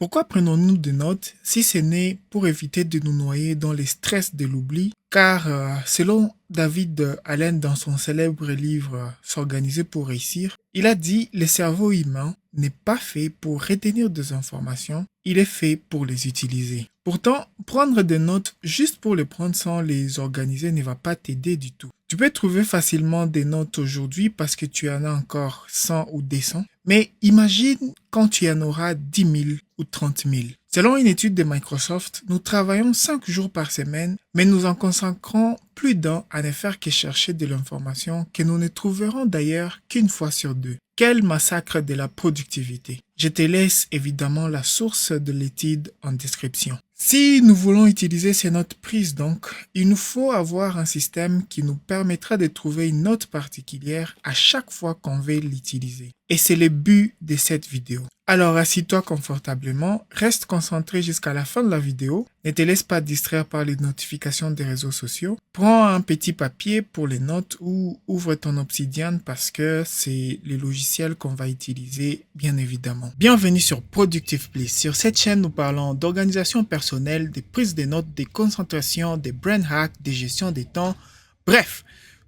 Pourquoi prenons-nous des notes si ce n'est pour éviter de nous noyer dans les stress de l'oubli? Car selon David Allen dans son célèbre livre S'organiser pour réussir, il a dit le cerveau humain n'est pas fait pour retenir des informations, il est fait pour les utiliser. Pourtant, prendre des notes juste pour les prendre sans les organiser ne va pas t'aider du tout. Tu peux trouver facilement des notes aujourd'hui parce que tu en as encore 100 ou 200. Mais imagine quand tu en auras 10 000 ou 30 000. Selon une étude de Microsoft, nous travaillons 5 jours par semaine, mais nous en consacrons plus d'un à ne faire que chercher de l'information que nous ne trouverons d'ailleurs qu'une fois sur deux. Quel massacre de la productivité! Je te laisse évidemment la source de l'étude en description. Si nous voulons utiliser ces notes prises donc, il nous faut avoir un système qui nous permettra de trouver une note particulière à chaque fois qu'on veut l'utiliser. Et c'est le but de cette vidéo. Alors assis-toi confortablement, reste concentré jusqu'à la fin de la vidéo, ne te laisse pas distraire par les notifications des réseaux sociaux. Prends un petit papier pour les notes ou ouvre ton Obsidian parce que c'est le logiciel qu'on va utiliser bien évidemment. Bienvenue sur Productive Bliss. Sur cette chaîne, nous parlons d'organisation personnelle, de prise de notes, de concentration, de brain hack, de gestion des temps, bref,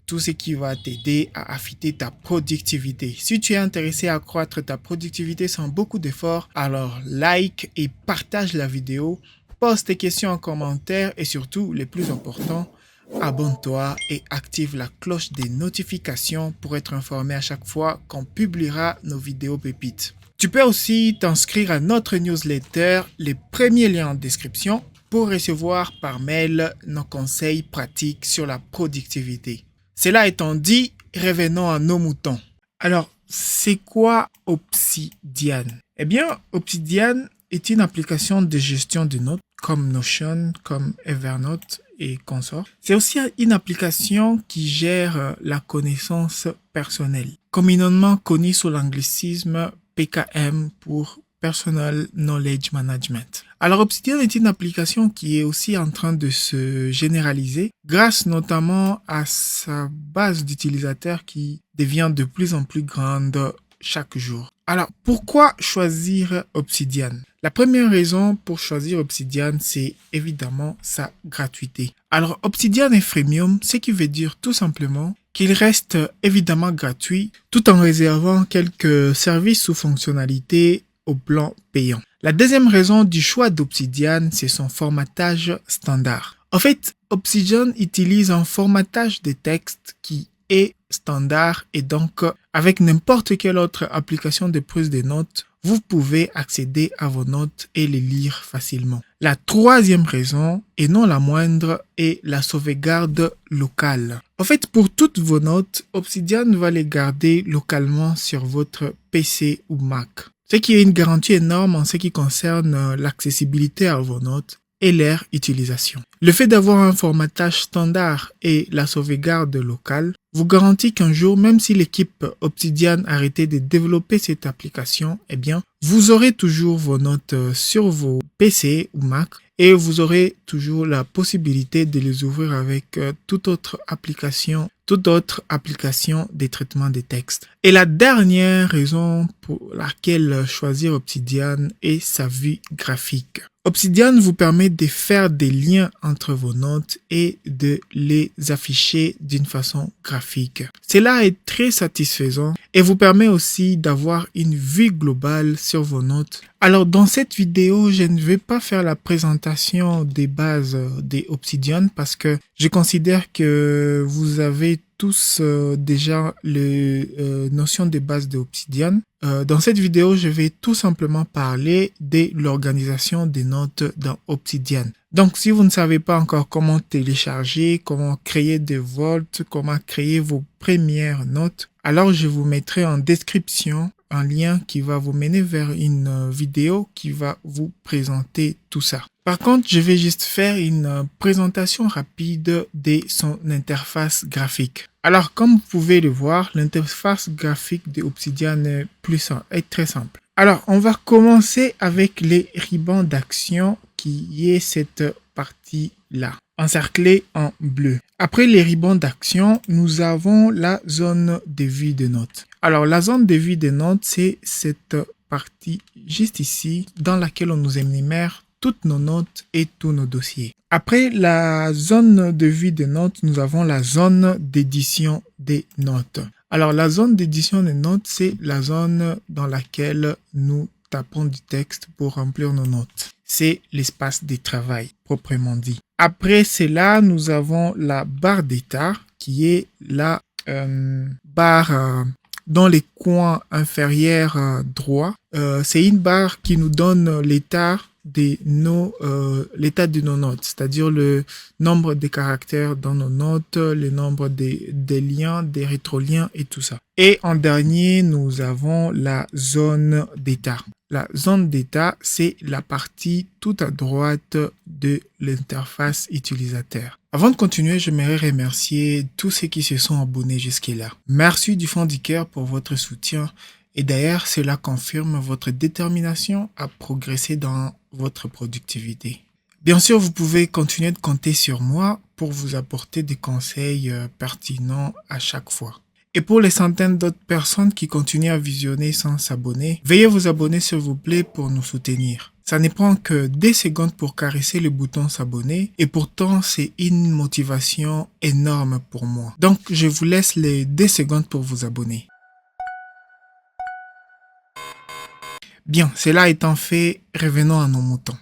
tout ce qui va t'aider à affûter ta productivité. Si tu es intéressé à accroître ta productivité sans beaucoup d'efforts, alors like et partage la vidéo, pose tes questions en commentaire et surtout, le plus important, abonne-toi et active la cloche des notifications pour être informé à chaque fois qu'on publiera nos vidéos pépites. Tu peux aussi t'inscrire à notre newsletter, les premiers liens en description, pour recevoir par mail nos conseils pratiques sur la productivité. Cela étant dit, revenons à nos moutons. Alors, c'est quoi Obsidian? Eh bien, Obsidian est une application de gestion de notes comme Notion, comme Evernote et consorts. C'est aussi une application qui gère la connaissance personnelle, communément connue sous l'anglicisme PKM pour Personal Knowledge Management. Alors Obsidian est une application qui est aussi en train de se généraliser grâce notamment à sa base d'utilisateurs qui devient de plus en plus grande chaque jour. Alors pourquoi choisir Obsidian? La première raison pour choisir Obsidian, c'est évidemment sa gratuité. Alors Obsidian est freemium, ce qui veut dire tout simplement qu'il reste évidemment gratuit tout en réservant quelques services ou fonctionnalités au plan payant. La deuxième raison du choix d'Obsidian, c'est son formatage standard. En fait, Obsidian utilise un formatage de texte qui est standard et donc avec n'importe quelle autre application de prise de notes, vous pouvez accéder à vos notes et les lire facilement. La troisième raison, et non la moindre, est la sauvegarde locale. En fait, pour toutes vos notes, Obsidian va les garder localement sur votre PC ou Mac. Ce qui est une garantie énorme en ce qui concerne l'accessibilité à vos notes et leur utilisation. Le fait d'avoir un formatage standard et la sauvegarde locale vous garantit qu'un jour, même si l'équipe Obsidian arrêtait de développer cette application, eh bien, vous aurez toujours vos notes sur vos PC ou Mac et vous aurez toujours la possibilité de les ouvrir avec toute autre application des traitements de texte. Et la dernière raison pour laquelle choisir Obsidian est sa vue graphique. Obsidian vous permet de faire des liens entre vos notes et de les afficher d'une façon graphique. Cela est très satisfaisant et vous permet aussi d'avoir une vue globale sur vos notes. Alors dans cette vidéo, je ne vais pas faire la présentation des bases des Obsidian parce que je considère que vous avez tous déjà les notions de base de Obsidian. Dans cette vidéo, je vais tout simplement parler de l'organisation des notes dans Obsidian. Donc, si vous ne savez pas encore comment télécharger, comment créer des volts, comment créer vos premières notes, alors je vous mettrai en description un lien qui va vous mener vers une vidéo qui va vous présenter tout ça. Par contre, je vais juste faire une présentation rapide de son interface graphique. Alors, comme vous pouvez le voir, l'interface graphique de Obsidian est très simple. Alors, on va commencer avec les rubans d'action qui est cette partie-là, encerclée en bleu. Après les rubans d'action, nous avons la zone de vue de notes. Alors, la zone de vue de notes, c'est cette partie juste ici dans laquelle on nous énumère toutes nos notes et tous nos dossiers. Après la zone de vue des notes, nous avons la zone d'édition des notes. Alors, la zone d'édition des notes, c'est la zone dans laquelle nous tapons du texte pour remplir nos notes. C'est l'espace de travail, proprement dit. Après cela, nous avons la barre d'état, qui est la barre dans les coins inférieurs droits. C'est une barre qui nous donne l'état de nos notes, c'est-à-dire le nombre de caractères dans nos notes, le nombre des liens, des rétroliens et tout ça. Et en dernier, nous avons la zone d'état. La zone d'état, c'est la partie tout à droite de l'interface utilisateur. Avant de continuer, j'aimerais remercier tous ceux qui se sont abonnés jusque-là. Merci du fond du cœur pour votre soutien. Et d'ailleurs, cela confirme votre détermination à progresser dans votre productivité. Bien sûr, vous pouvez continuer de compter sur moi pour vous apporter des conseils pertinents à chaque fois. Et pour les centaines d'autres personnes qui continuent à visionner sans s'abonner, veuillez vous abonner s'il vous plaît pour nous soutenir. Ça ne prend que des secondes pour caresser le bouton s'abonner et pourtant c'est une motivation énorme pour moi. Donc je vous laisse les 2 secondes pour vous abonner. Bien, cela étant fait, revenons à nos moutons.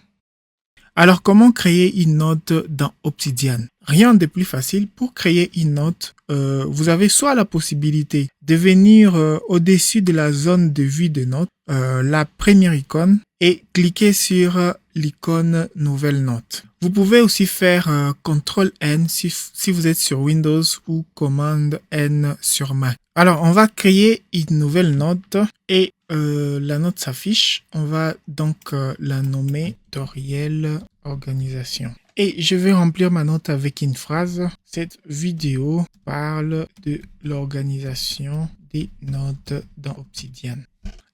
Alors, comment créer une note dans Obsidian? Rien de plus facile. Pour créer une note, vous avez soit la possibilité de venir au-dessus de la zone de vue de notes, la première icône, et cliquer sur l'icône nouvelle note. Vous pouvez aussi faire CTRL-N si vous êtes sur Windows ou Command-N sur Mac. Alors, on va créer une nouvelle note et la note s'affiche. On va donc la nommer tutoriel organisation. Et je vais remplir ma note avec une phrase. Cette vidéo parle de l'organisation des notes dans Obsidian.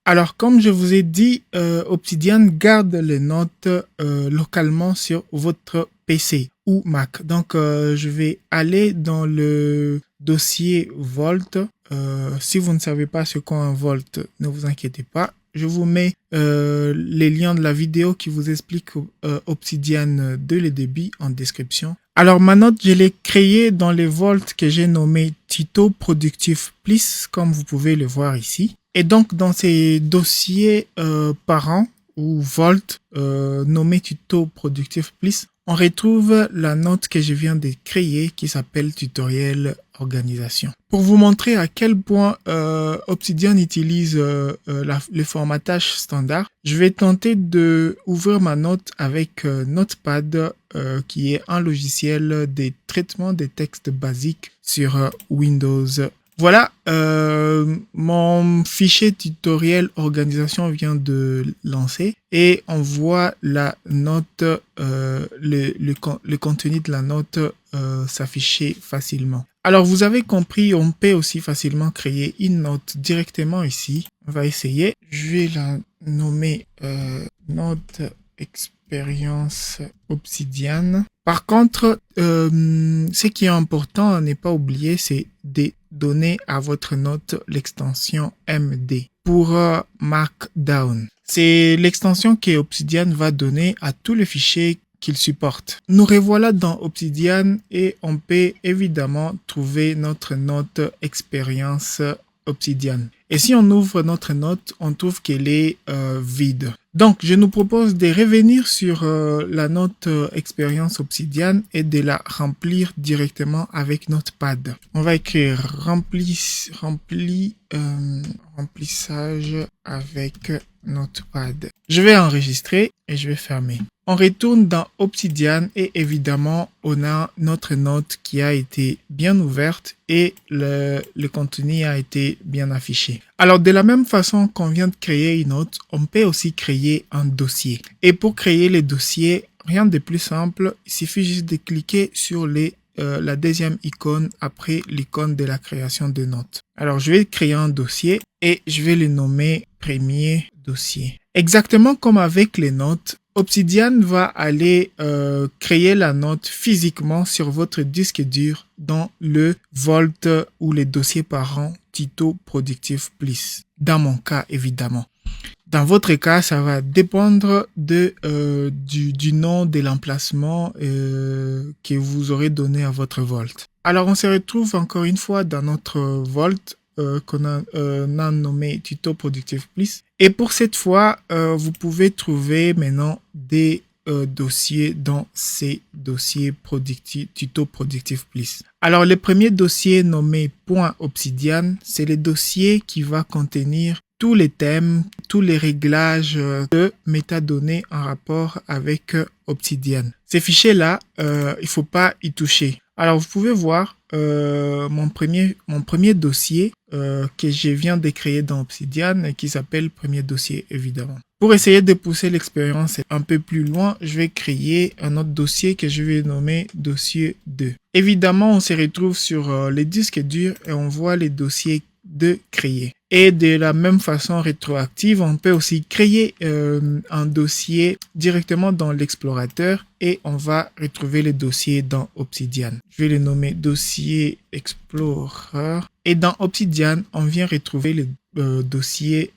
Alors, comme je vous ai dit, Obsidian garde les notes localement sur votre PC ou Mac. Donc, je vais aller dans le dossier Volt. Si vous ne savez pas ce qu'est un Volt, ne vous inquiétez pas. Je vous mets les liens de la vidéo qui vous explique Obsidian dès le début en description. Alors, ma note, je l'ai créée dans les Volt que j'ai nommé Tuto Productive Plus, comme vous pouvez le voir ici. Et donc, dans ces dossiers parents ou Volt nommé Tuto Productive Plus, on retrouve la note que je viens de créer qui s'appelle Tutoriel Organisation. Pour vous montrer à quel point Obsidian utilise le formatage standard, je vais tenter de ouvrir ma note avec Notepad qui est un logiciel de traitement des textes basiques sur Windows. Voilà, mon fichier tutoriel organisation vient de lancer et on voit la note, le contenu de la note s'afficher facilement. Alors, vous avez compris, on peut aussi facilement créer une note directement ici. On va essayer. Je vais la nommer note expérience Obsidian. Par contre, ce qui est important à ne pas oublier, c'est de donner à votre note l'extension MD pour Markdown. C'est l'extension que Obsidian va donner à tous les fichiers qu'il supporte. Nous revoilà dans Obsidian et on peut évidemment trouver notre note expérience Obsidian. Et si on ouvre notre note, on trouve qu'elle est vide. Donc, je nous propose de revenir sur la note expérience Obsidian et de la remplir directement avec Notepad. On va écrire remplissage avec Notepad. Je vais enregistrer et je vais fermer. On retourne dans Obsidian et évidemment, on a notre note qui a été bien ouverte et le contenu a été bien affiché. Alors, de la même façon qu'on vient de créer une note, on peut aussi créer un dossier. Et pour créer les dossiers, rien de plus simple, il suffit juste de cliquer sur la deuxième icône après l'icône de la création de notes. Alors, je vais créer un dossier et je vais le nommer premier dossier. Exactement comme avec les notes, Obsidian va aller créer la note physiquement sur votre disque dur dans le Volt ou les dossiers parents Tuto Productive Plus. Dans mon cas, évidemment. Dans votre cas, ça va dépendre du nom de l'emplacement que vous aurez donné à votre Vault. Alors, on se retrouve encore une fois dans notre Vault qu'on a nommé Tuto Productive Plus. Et pour cette fois, vous pouvez trouver maintenant des dossiers dans ces dossiers Tuto Productive Plus. Alors, le premier dossier nommé .obsidian, c'est le dossier qui va contenir tous les thèmes, tous les réglages de métadonnées en rapport avec Obsidian. Ces fichiers-là, il faut pas y toucher. Alors, vous pouvez voir mon premier dossier que je viens de créer dans Obsidian et qui s'appelle premier dossier, évidemment. Pour essayer de pousser l'expérience un peu plus loin, je vais créer un autre dossier que je vais nommer dossier 2. Évidemment, on se retrouve sur les disques durs et on voit les dossiers de créer. Et de la même façon rétroactive, on peut aussi créer un dossier directement dans l'explorateur et on va retrouver les dossiers dans Obsidian. Je vais les nommer dossier Explorer. Et dans Obsidian, on vient retrouver le dossier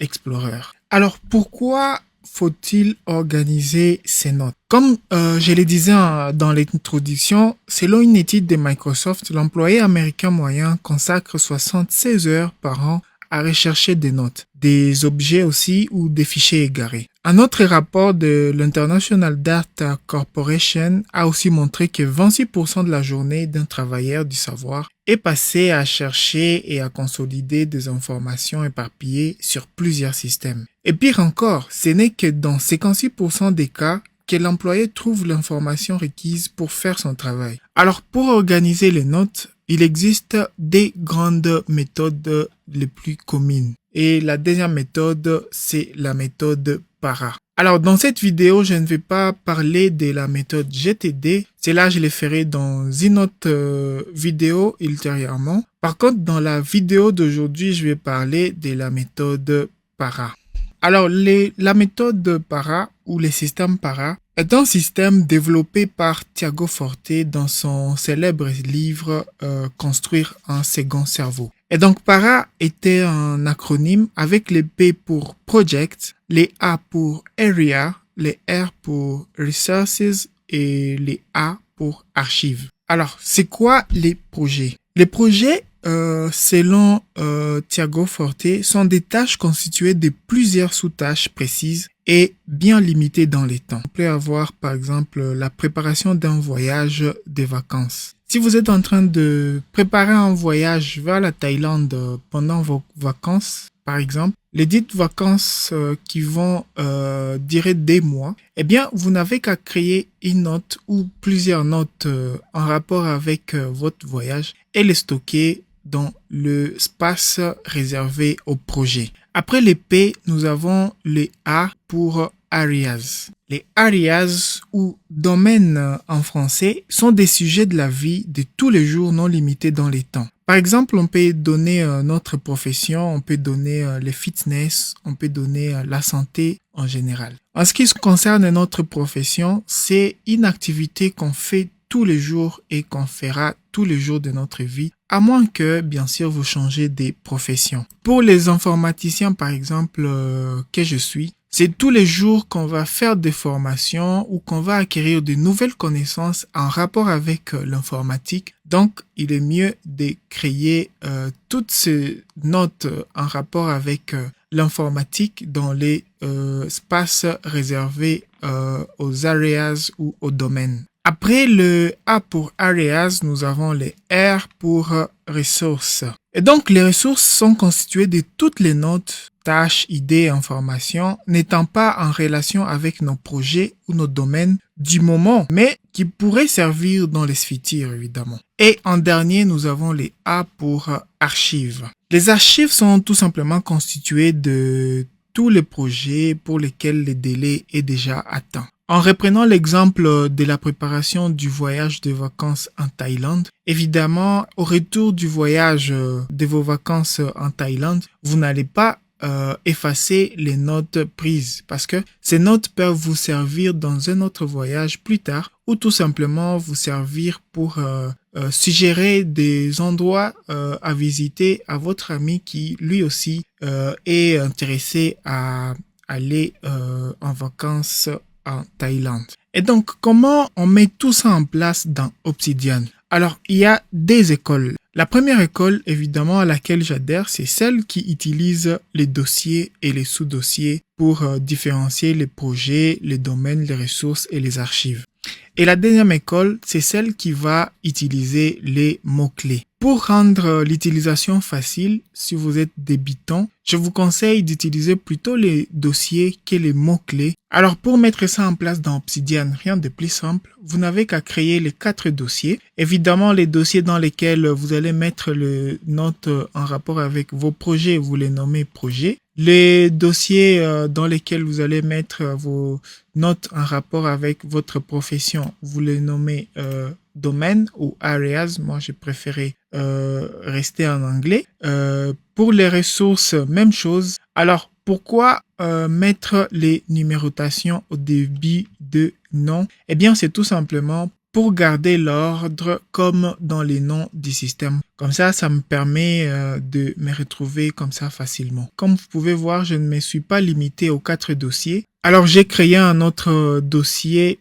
Explorer. Alors, pourquoi faut-il organiser ces notes? Comme je le disais dans l'introduction, selon une étude de Microsoft, l'employé américain moyen consacre 76 heures par an à rechercher des notes, des objets aussi ou des fichiers égarés. Un autre rapport de l'International Data Corporation a aussi montré que 26% de la journée d'un travailleur du savoir est passé à chercher et à consolider des informations éparpillées sur plusieurs systèmes. Et pire encore, ce n'est que dans 56% des cas que l'employé trouve l'information requise pour faire son travail. Alors, pour organiser les notes, il existe des grandes méthodes les plus communes. Et la deuxième méthode, c'est la méthode PARA. Alors, dans cette vidéo, je ne vais pas parler de la méthode GTD. Cela, je le ferai dans une autre vidéo ultérieurement. Par contre, dans la vidéo d'aujourd'hui, je vais parler de la méthode PARA. Alors, la méthode PARA ou le système PARA est un système développé par Tiago Forte dans son célèbre livre Construire un second cerveau. Et donc, PARA était un acronyme avec les P pour Project, les A pour Area, les R pour Resources et les A pour Archive. Alors, c'est quoi les projets? Les projets, selon Tiago Forte, sont des tâches constituées de plusieurs sous-tâches précises et bien limitées dans les temps. On peut avoir, par exemple, la préparation d'un voyage de vacances. Si vous êtes en train de préparer un voyage vers la Thaïlande pendant vos vacances, par exemple, les dites vacances qui vont durer des mois, eh bien, vous n'avez qu'à créer une note ou plusieurs notes en rapport avec votre voyage et les stocker dans l'espace réservé au projet. Après les P, nous avons les A pour areas. Les areas ou domaines en français sont des sujets de la vie de tous les jours non limités dans les temps. Par exemple, on peut donner notre profession, on peut donner le fitness, on peut donner la santé en général. En ce qui concerne notre profession, c'est une activité qu'on fait tous les jours et qu'on fera tous les jours de notre vie, à moins que, bien sûr, vous changez de profession. Pour les informaticiens, par exemple, que je suis, c'est tous les jours qu'on va faire des formations ou qu'on va acquérir de nouvelles connaissances en rapport avec l'informatique. Donc, il est mieux de créer toutes ces notes en rapport avec l'informatique dans les espaces réservés aux areas ou aux domaines. Après le A pour areas, nous avons les R pour ressources. Et donc, les ressources sont constituées de toutes les notes, tâches, idées, informations, n'étant pas en relation avec nos projets ou nos domaines du moment, mais qui pourraient servir dans les futurs, évidemment. Et en dernier, nous avons les A pour archives. Les archives sont tout simplement constituées de tous les projets pour lesquels le délai est déjà atteint. En reprenant l'exemple de la préparation du voyage de vacances en Thaïlande, évidemment, au retour du voyage de vos vacances en Thaïlande, vous n'allez pas effacer les notes prises parce que ces notes peuvent vous servir dans un autre voyage plus tard ou tout simplement vous servir pour suggérer des endroits à visiter à votre ami qui lui aussi est intéressé à aller en vacances en Thaïlande. Et donc, comment on met tout ça en place dans Obsidian? Alors, il y a des écoles. La première école, évidemment, à laquelle j'adhère, c'est celle qui utilise les dossiers et les sous-dossiers pour différencier les projets, les domaines, les ressources et les archives. Et la deuxième école, c'est celle qui va utiliser les mots-clés. Pour rendre l'utilisation facile, si vous êtes débutant, je vous conseille d'utiliser plutôt les dossiers que les mots-clés. Alors pour mettre ça en place dans Obsidian, rien de plus simple, vous n'avez qu'à créer les 4 dossiers. Évidemment, les dossiers dans lesquels vous allez mettre les notes en rapport avec vos projets, vous les nommez projets. Les dossiers dans lesquels vous allez mettre vos notes en rapport avec votre profession, vous les nommez domaine ou areas. Moi, j'ai préféré rester en anglais. Pour les ressources, même chose. Alors, pourquoi mettre les numérotations au début de nom? Eh bien, c'est tout simplement pour garder l'ordre comme dans les noms du système. Comme ça me permet de me retrouver comme ça facilement. Comme vous pouvez voir, je ne me suis pas limité aux 4 dossiers. Alors, j'ai créé un autre dossier,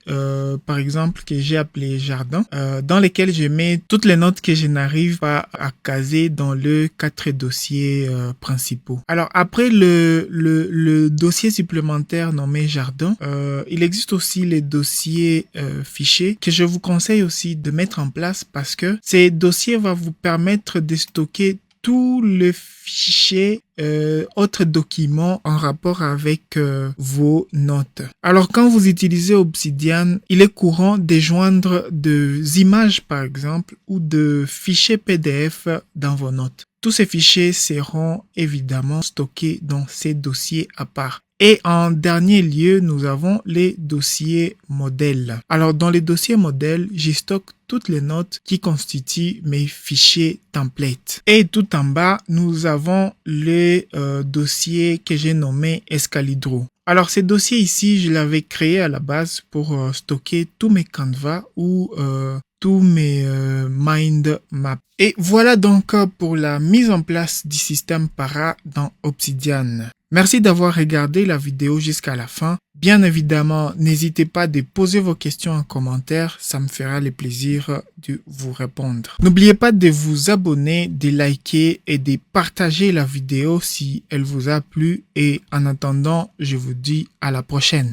par exemple, que j'ai appelé Jardin, dans lequel je mets toutes les notes que je n'arrive pas à caser dans les 4 dossiers principaux. Alors, après le dossier supplémentaire nommé Jardin, il existe aussi les dossiers fichiers que je vous conseille aussi de mettre en place parce que ces dossiers vont vous permettre de stocker tous les fichiers, autres documents en rapport avec vos notes. Alors, quand vous utilisez Obsidian, il est courant de joindre des images, par exemple, ou de fichiers PDF dans vos notes. Tous ces fichiers seront évidemment stockés dans ces dossiers à part. Et en dernier lieu, nous avons les dossiers modèles. Alors, dans les dossiers modèles, j'y stocke toutes les notes qui constituent mes fichiers templates. Et tout en bas, nous avons les dossiers que j'ai nommés Escalibro. Alors, ces dossiers ici, je l'avais créé à la base pour stocker tous mes Canva ou tous mes mind maps. Et voilà donc pour la mise en place du système Para dans Obsidian. Merci d'avoir regardé la vidéo jusqu'à la fin. Bien évidemment, n'hésitez pas à poser vos questions en commentaire, ça me fera le plaisir de vous répondre. N'oubliez pas de vous abonner, de liker et de partager la vidéo si elle vous a plu. Et en attendant, je vous dis à la prochaine.